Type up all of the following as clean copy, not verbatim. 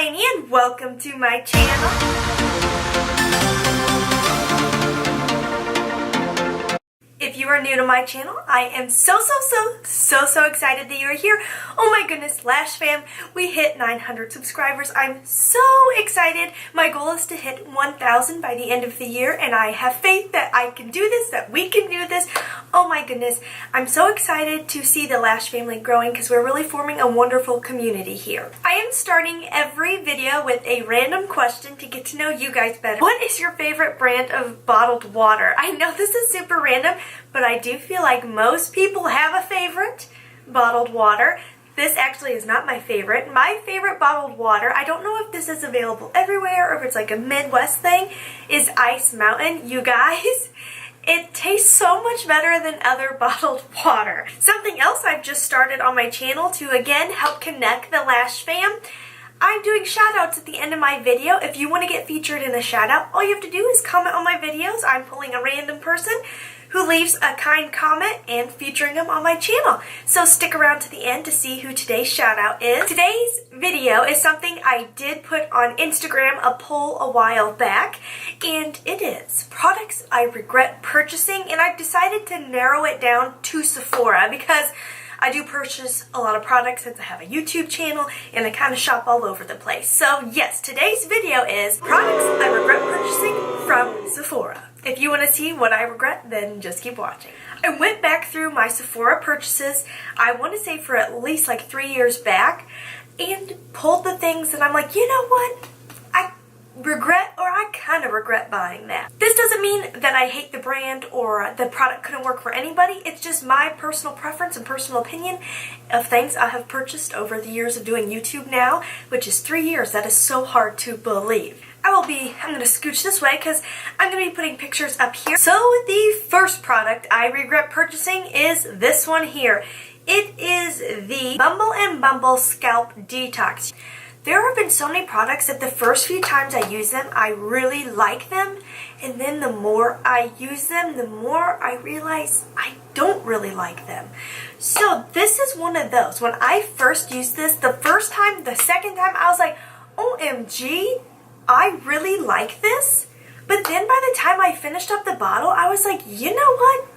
Laynie and welcome to my channel. If you are new to my channel, I am so excited that you are here. Oh my goodness, Lash Fam, we hit 900 subscribers. I'm so excited. My goal is to hit 1,000 by the end of the year, and I have faith that I can do this, that we can do this. Oh my goodness, I'm so excited to see the Lash family growing because we're really forming a wonderful community here. I am starting every video with a random question to get to know you guys better. What is your favorite brand of bottled water? I know this is super random, but I do feel like most people have a favorite bottled water. This actually is not my favorite. My favorite bottled water, I don't know if this is available everywhere or if it's like a Midwest thing, is Ice Mountain. You guys, it tastes so much better than other bottled water. Something else I've just started on my channel to again help connect the Lash fam. I'm doing shout outs at the end of my video. If you want to get featured in a shout out, all you have to do is comment on my videos. I'm pulling a random person who leaves a kind comment and featuring them on my channel. So stick around to the end to see who today's shout out is. Today's video is something I did put on Instagram, a poll a while back, and it is products I regret purchasing, and I've decided to narrow it down to Sephora because I do purchase a lot of products since I have a YouTube channel and I kind of shop all over the place. So yes, today's video is products I regret purchasing from Sephora. If you want to see what I regret, then just keep watching. I went back through my Sephora purchases, I want to say for at least like 3 years back, and pulled the things that I'm like, you know what? I regret, or I kind of regret buying that. This doesn't mean that I hate the brand or the product couldn't work for anybody. It's just my personal preference and personal opinion of things I have purchased over the years of doing YouTube now, which is 3 years. That is so hard to believe. I'm going to scooch this way because I'm going to be putting pictures up here. So the first product I regret purchasing is this one here. It is the Bumble and Bumble Scalp Detox. There have been so many products that the first few times I use them, I really like them. And then the more I use them, the more I realize I don't really like them. So this is one of those. When I first used this, the first time, the second time, I was like, OMG, I really like this. But then by the time I finished up the bottle, I was like, you know what?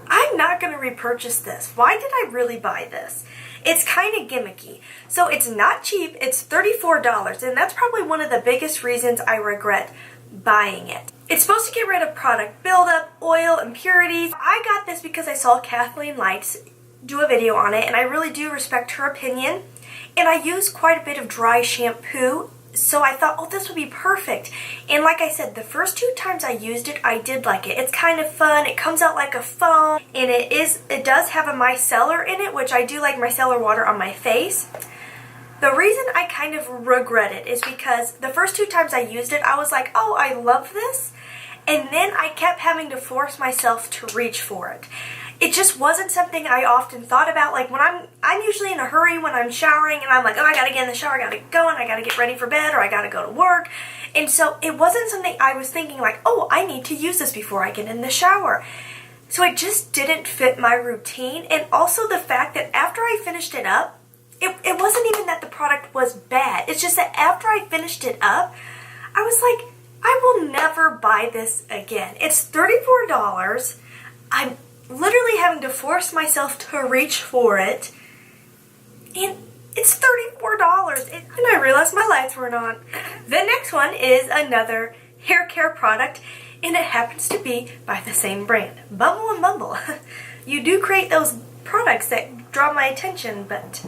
I'm not going to repurchase this. Why did I really buy this? It's kind of gimmicky. So it's not cheap. It's $34, and that's probably one of the biggest reasons I regret buying it. It's supposed to get rid of product buildup, oil, impurities. I got this because I saw Kathleen Lights do a video on it, and I really do respect her opinion. And I use quite a bit of dry shampoo, so I thought, oh, this would be perfect. And like I said, the first 2 times I used it, I did like it. It's kind of fun. It comes out like a foam, and it does have a micellar in it, which I do like micellar water on my face. The reason I kind of regret it is because the first 2 times I used it, I was like, oh, I love this. And then I kept having to force myself to reach for it. It just wasn't something I often thought about. Like when I'm usually in a hurry when I'm showering, and I'm like, oh, I gotta get in the shower, I gotta go, and I gotta get ready for bed, or I gotta go to work. And so it wasn't something I was thinking like, oh, I need to use this before I get in the shower. So it just didn't fit my routine. And also the fact that after I finished it up, it wasn't even that the product was bad. It's just that after I finished it up, I was like, I will never buy this again. It's $34. I'm literally having to force myself to reach for it, and it's $34. And I realized my lights weren't on. The next one is another hair care product, and it happens to be by the same brand, Bumble and Bumble. You do create those products that draw my attention, but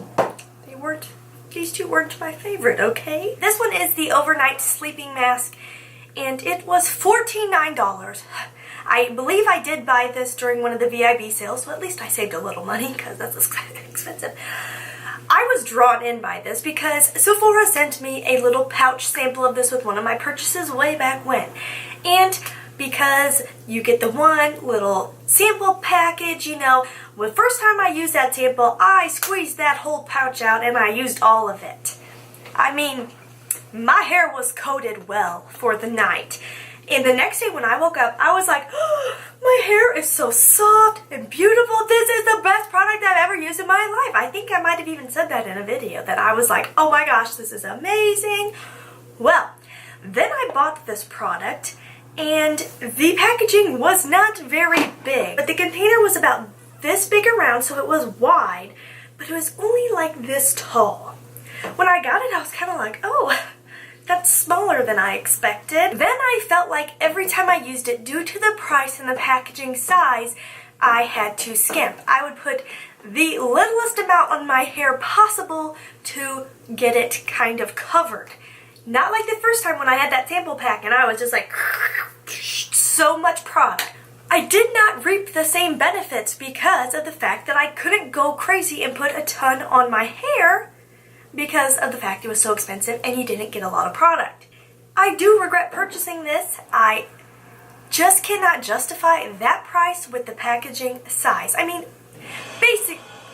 these 2 weren't my favorite, okay? This one is the overnight sleeping mask, and it was $49. I believe I did buy this during one of the VIB sales, so at least I saved a little money because that's expensive. I was drawn in by this because Sephora sent me a little pouch sample of this with one of my purchases way back when. And because you get the one little sample package, you know, the first time I used that sample, I squeezed that whole pouch out and I used all of it. I mean, my hair was coated well for the night. And the next day when I woke up, I was like, oh, my hair is so soft and beautiful. This is the best product I've ever used in my life. I think I might have even said that in a video, that I was like, oh my gosh, this is amazing. Well, then I bought this product, and the packaging was not very big, but the container was about this big around, so it was wide, but it was only like this tall. When I got it, I was kind of like, oh, that's smaller than I expected. Then I felt like every time I used it, due to the price and the packaging size, I had to skimp. I would put the littlest amount on my hair possible to get it kind of covered. Not like the first time when I had that sample pack and I was just like, so much product. I did not reap the same benefits because of the fact that I couldn't go crazy and put a ton on my hair because of the fact it was so expensive and you didn't get a lot of product. I do regret purchasing this. I just cannot justify that price with the packaging size. I mean,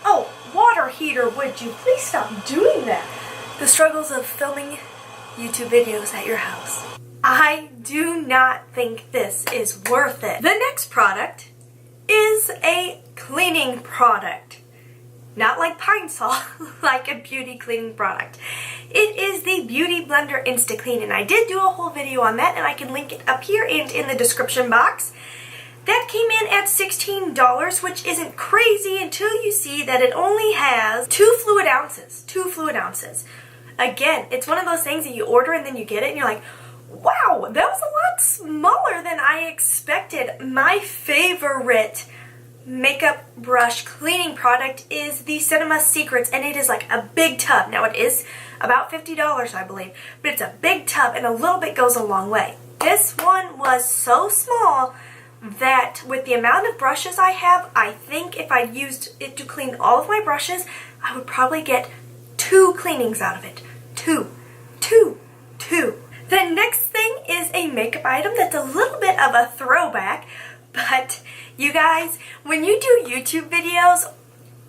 oh, water heater, would you please stop doing that? The struggles of filming YouTube videos at your house. I do not think this is worth it. The next product is a cleaning product. Not like Pine Sol, like a beauty cleaning product. It is the Beauty Blender Insta Clean, and I did do a whole video on that, and I can link it up here and in the description box. That came in at $16, which isn't crazy until you see that it only has 2 fluid ounces. 2 fluid ounces. Again, it's one of those things that you order and then you get it and you're like, wow, that was a lot smaller than I expected. My favorite makeup brush cleaning product is the Cinema Secrets, and it is like a big tub. Now it is about $50, I believe, but it's a big tub and a little bit goes a long way. This one was so small that with the amount of brushes I have, I think if I used it to clean all of my brushes, I would probably get 2 cleanings out of it. 2. The next thing is a makeup item that's a little bit of a throwback, but you guys, when you do YouTube videos,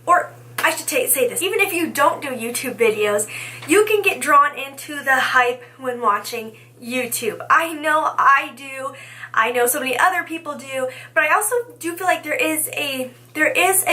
or I should say this, even if you don't do YouTube videos, you can get drawn into the hype when watching YouTube. I know I do. I know so many other people do, but I also do feel like there is a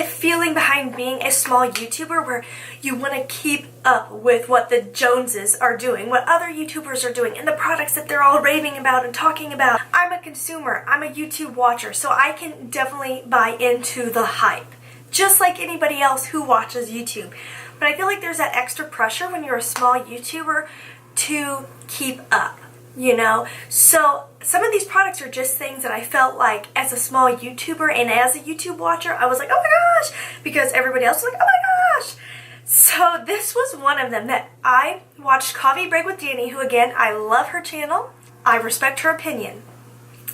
feeling behind being a small YouTuber where you want to keep up with what the Joneses are doing, what other YouTubers are doing, and the products that they're all raving about and talking about. I'm a consumer, I'm a YouTube watcher, so I can definitely buy into the hype, just like anybody else who watches YouTube. But I feel like there's that extra pressure when you're a small YouTuber to keep up, you know? So some of these products are just things that I felt like as a small YouTuber and as a YouTube watcher, I was like, oh my gosh, because everybody else was like, oh my gosh. So this was one of them that I watched Coffee Break with Danny, who again, I love her channel. I respect her opinion.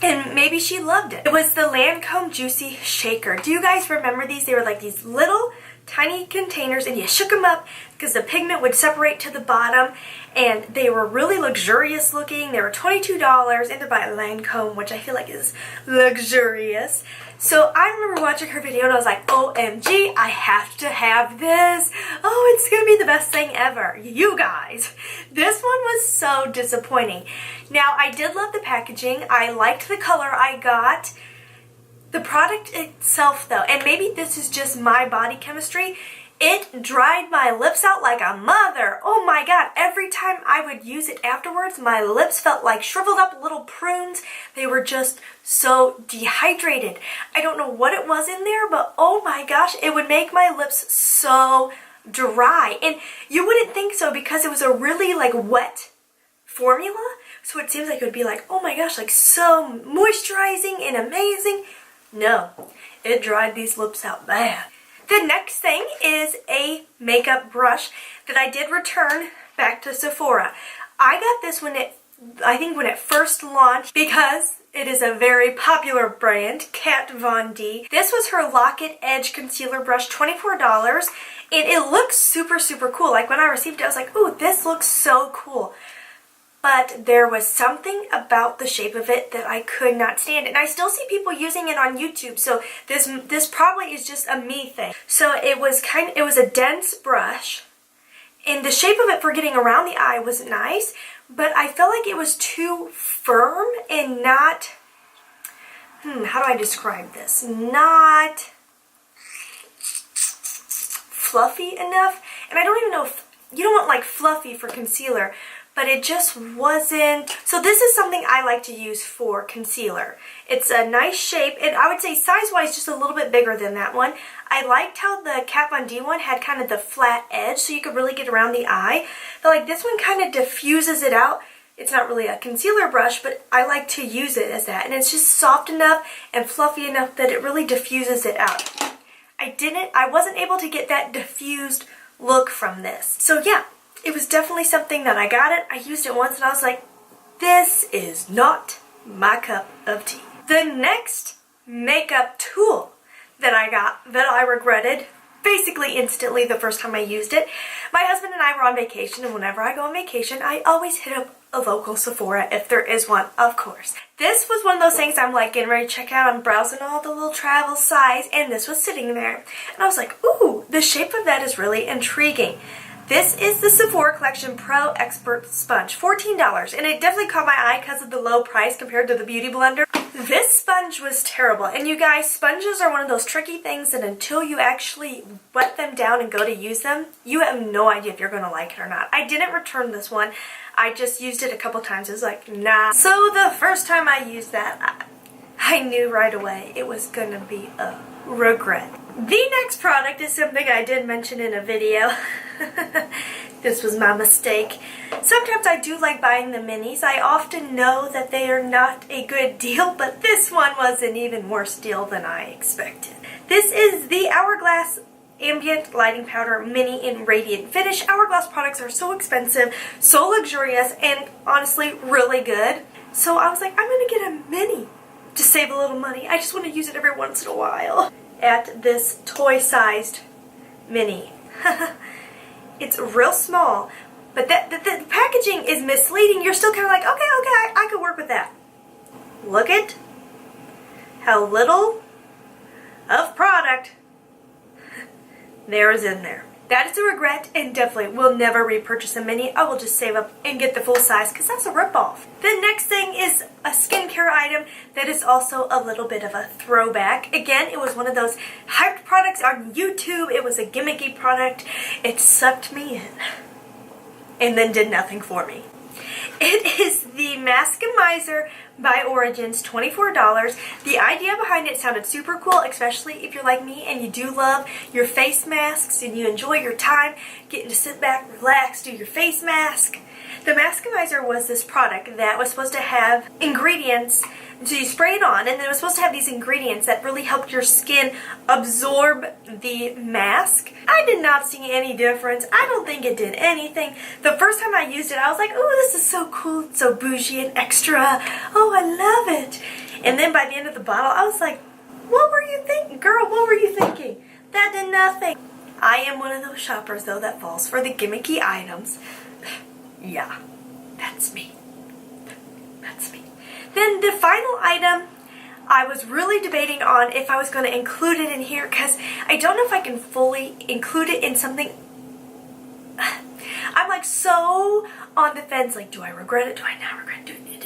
And maybe she loved it. It was the Lancome Juicy Shaker. Do you guys remember these? They were like these little tiny containers and you shook them up because the pigment would separate to the bottom, and they were really luxurious looking. They were $22 and they're by Lancome, which I feel like is luxurious. So I remember watching her video and I was like, OMG, I have to have this. Oh, it's gonna be the best thing ever. You guys, this one was so disappointing. Now, I did love the packaging. I liked the color I got. The product itself though, and maybe this is just my body chemistry, it dried my lips out like a mother. Oh my god, every time I would use it afterwards, my lips felt like shriveled up little prunes. They were just so dehydrated. I don't know what it was in there, but oh my gosh, it would make my lips so dry. And you wouldn't think so because it was a really like wet formula. So it seems like it would be like, oh my gosh, like so moisturizing and amazing. No, it dried these lips out bad. The next thing is a makeup brush that I did return back to Sephora. I got this when it first launched because it is a very popular brand, Kat Von D. This was her Lock-It Edge Concealer Brush, $24, and it looks super, super cool. Like when I received it, I was like, ooh, this looks so cool. But there was something about the shape of it that I could not stand. And I still see people using it on YouTube, so this probably is just a me thing. So it was a dense brush, And the shape of it for getting around the eye was nice, but I felt like it was too firm and not, how do I describe this? Not fluffy enough. And I don't even know if, you don't want like fluffy for concealer, but it just wasn't. So this is something I like to use for concealer. It's a nice shape, and I would say size-wise just a little bit bigger than that one. I liked how the Kat Von D one had kind of the flat edge, so you could really get around the eye. But like this one kind of diffuses it out. It's not really a concealer brush, but I like to use it as that. And it's just soft enough and fluffy enough that it really diffuses it out. I wasn't able to get that diffused look from this. So yeah, it was definitely something that I got it. I used it once and I was like, this is not my cup of tea. The next makeup tool that I got that I regretted basically instantly the first time I used it. My husband and I were on vacation, and whenever I go on vacation, I always hit up a local Sephora if there is one, of course. This was one of those things I'm like getting ready to check out. I'm browsing all the little travel size, and this was sitting there. And I was like, ooh, the shape of that is really intriguing. This is the Sephora Collection Pro Expert Sponge, $14, and it definitely caught my eye because of the low price compared to the Beauty Blender. This sponge was terrible, and you guys, sponges are one of those tricky things that until you actually wet them down and go to use them, you have no idea if you're going to like it or not. I didn't return this one. I just used it a couple times. It was like, nah. So the first time I used that, I knew right away it was going to be a regret. The next product is something I did mention in a video. This was my mistake. Sometimes I do like buying the minis. I often know that they are not a good deal, but this one was an even worse deal than I expected. This is the Hourglass Ambient Lighting Powder Mini in Radiant Finish. Hourglass products are so expensive, so luxurious, and honestly really good. So I was like, I'm going to get a mini to save a little money. I just want to use it every once in a while. At this toy-sized mini. It's real small, but the packaging is misleading. You're still kind of like, okay, I could work with that. Look at how little of product there is in there. That is a regret, and definitely will never repurchase a mini. I will just save up and get the full size because that's a ripoff. The next thing is a skincare item that is also a little bit of a throwback. Again, it was one of those hyped products on YouTube. It was a gimmicky product. It sucked me in and then did nothing for me. It is the Maskimizer by Origins, $24. The idea behind it sounded super cool, especially if you're like me and you do love your face masks and you enjoy your time getting to sit back, relax, do your face mask. The Maskimizer was this product that was supposed to have ingredients. So you spray it on, and then it was supposed to have these ingredients that really helped your skin absorb the mask. I did not see any difference. I don't think it did anything. The first time I used it, I was like, oh, this is so cool. It's so bougie and extra. Oh, I love it. And then by the end of the bottle, I was like, what were you thinking? Girl, what were you thinking? That did nothing. I am one of those shoppers, though, that falls for the gimmicky items. Yeah, that's me. That's me. Then the final item, I was really debating on if I was going to include it in here because I don't know if I can fully include it in something. I'm like so on the fence, like, do I regret it? Do I not regret doing it?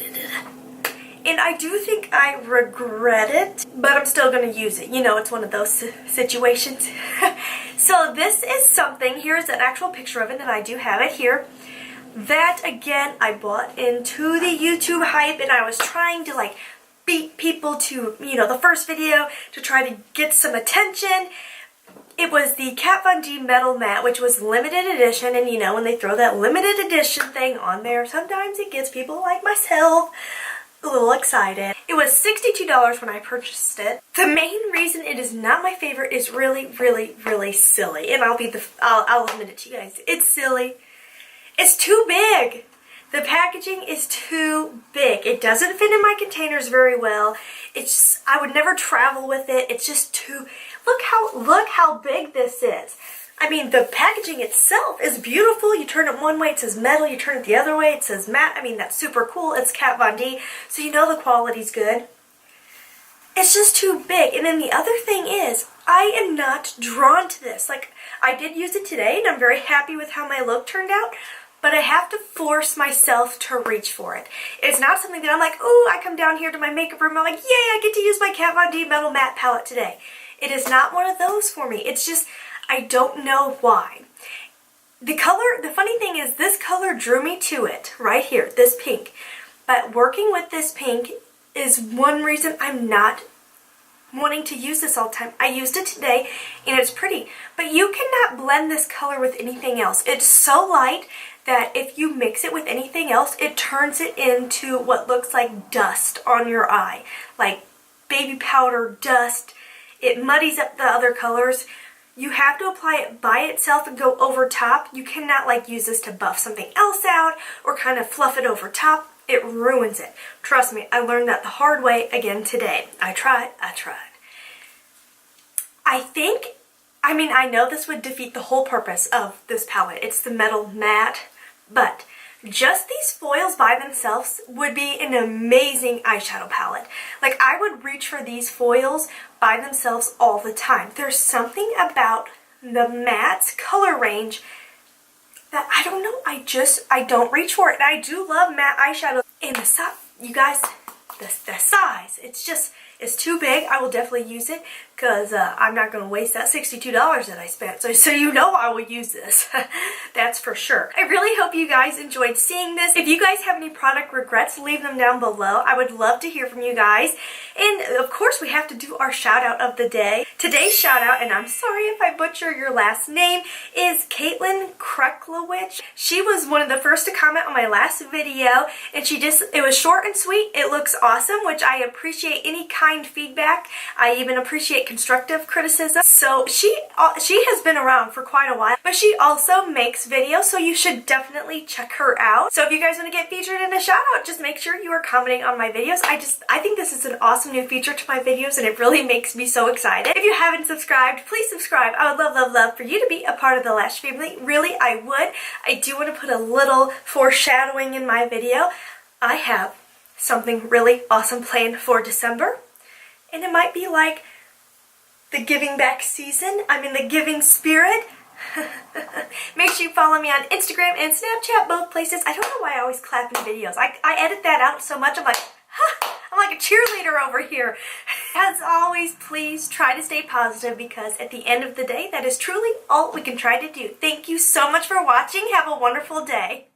And I do think I regret it, but I'm still going to use it. You know, it's one of those situations. So this is something, here's an actual picture of it, and I do have it here. That, again, I bought into the YouTube hype, and I was trying to, like, beat people to, you know, the first video to try to get some attention. It was the Kat Von D Metal Matte, which was limited edition, and, you know, when they throw that limited edition thing on there, sometimes it gets people like myself a little excited. It was $62 when I purchased it. The main reason it is not my favorite is really, really, really silly, and I'll admit it to you guys. It's silly. It's too big. The packaging is too big. It doesn't fit in my containers very well. It's just, I would never travel with it. It's just too, look how big this is. I mean, the packaging itself is beautiful. You turn it one way, it says metal. You turn it the other way, it says matte. I mean, that's super cool. It's Kat Von D, so you know the quality's good. It's just too big. And then the other thing is, I am not drawn to this. Like, I did use it today and I'm very happy with how my look turned out, but I have to force myself to reach for it. It's not something that I'm like, ooh, I come down here to my makeup room, I'm like, yay, I get to use my Kat Von D Metal Matte palette today. It is not one of those for me. It's just, I don't know why. The color, the funny thing is this color drew me to it, right here, this pink. But working with this pink is one reason I'm not wanting to use this all the time. I used it today and it's pretty, but you cannot blend this color with anything else. It's so light that if you mix it with anything else, it turns it into what looks like dust on your eye. Like baby powder dust. It muddies up the other colors. You have to apply it by itself and go over top. You cannot like use this to buff something else out or kind of fluff it over top. It ruins it. Trust me, I learned that the hard way again today. I tried. I know this would defeat the whole purpose of this palette. It's the metal matte, but just these foils by themselves would be an amazing eyeshadow palette. Like, I would reach for these foils by themselves all the time. There's something about the matte's color range that I don't know, I don't reach for it. And I do love matte eyeshadow. And the size, you guys, the size, it's too big. I will definitely use it because I'm not going to waste that $62 that I spent. So you know I will use this. That's for sure. I really hope you guys enjoyed seeing this. If you guys have any product regrets, leave them down below. I would love to hear from you guys. And of course, we have to do our shout out of the day. Today's shout out, and I'm sorry if I butcher your last name, is Caitlin Kreklowicz. She was one of the first to comment on my last video, and it was short and sweet. It looks awesome, which I appreciate any kind feedback. I even appreciate constructive criticism. So she has been around for quite a while, but she also makes videos, so you should definitely check her out. So if you guys want to get featured in a shout out, just make sure you are commenting on my videos. I think this is an awesome new feature to my videos, and it really makes me so excited. If you haven't subscribed, please subscribe. I would love for you to be a part of the Lash family. Really, I would. I do want to put a little foreshadowing in my video. I have something really awesome planned for December, and it might be like the giving back season. I'm in the giving spirit. Make sure you follow me on Instagram and Snapchat, both places. I don't know why I always clap in videos. I edit that out so much. I'm like, I'm like a cheerleader over here. As always, please try to stay positive, because at the end of the day, that is truly all we can try to do. Thank you so much for watching. Have a wonderful day.